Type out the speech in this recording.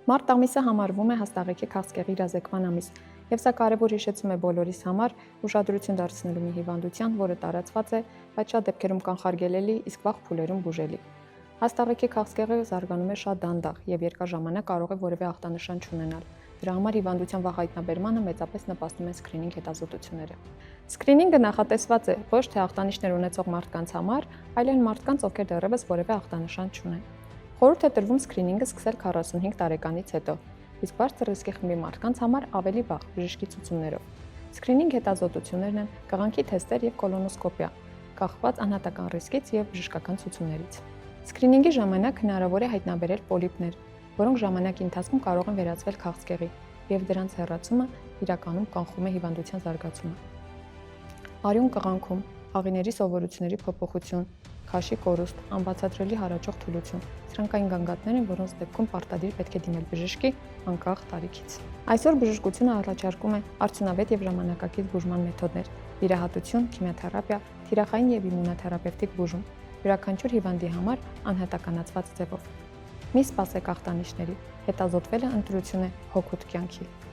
Մարտ ամիսը համարվում է հաստաղեքի քաղցկեղի իրազեկման ամիս, եւ սա կարևոր հիշեցում է բոլորիս համար ուշադրություն դարձնելու մի հիվանդության, որը տարածված է, բայց շատ դեպքերում կանխարգելելի, իսկ վաղ փուլերում բուժելի։ Հաստաղեքի քաղցկեղը զարգանում է շատ դանդաղ եւ երկար ժամանակ կարող է որևէ ախտանշան չունենալ։ Դրա համար հիվանդության վաղ հայտնաբերմանը մեծապես նպաստում են սկրինինգ հետազոտությունները։ Սկրինինգը նախատեսված է ոչ թե ախտանիշներ ունեցող մարդկանց համար, այլ այն մարդկանց, ովքեր դեռևս որևէ ախտանշան չունեն։ Խորհուրդ է տրվում սկրինինգը սկսել 45 տարեկանից հետո, իսկ բարձր ռիսկի խմբի մարդկանց համար ավելի վաղ բժշկի ցուցումներով։ Սկրինինգ հետազոտություններն են կղանքի թեստեր եւ կոլոնոսկոպիա, կախված անհատական ռիսկից եւ բժշկական ցուցումներից։ Սկրինինգի ժամանակ հնարավոր է հայտնաբերել պոլիպներ, որոնք ժամանակի ընթացքում կարող են վերածվել քաղցկեղի, եւ դրանց հեռացումը իրականում կանխում է հիվանդության զարգացումը։ Արյուն կղանքում, աղիների սովորությունների փոփոխություն, քաշի կորուստ, անբացատրելի հարաճող թուլություն։ Սրանք այն գանգատներ են, որոնց դեպքում պարտադիր պետք է դիմել բժշկի անկախ տարիքից։ Այսօր բժշկությունը առաջարկում է արդյունավետ եւ ժամանակակից բուժման մեթոդներ՝ վիրահատություն, քիմիոթերապիա, թիրախային եւ իմունոթերապևտիկ բուժում, յուրաքանչյուր հիվանդի համար անհատականացված ձևով։ Մի սպասեք ախտանիշների, հետազոտվելը ընտրություն է հօգուտ կյանքի։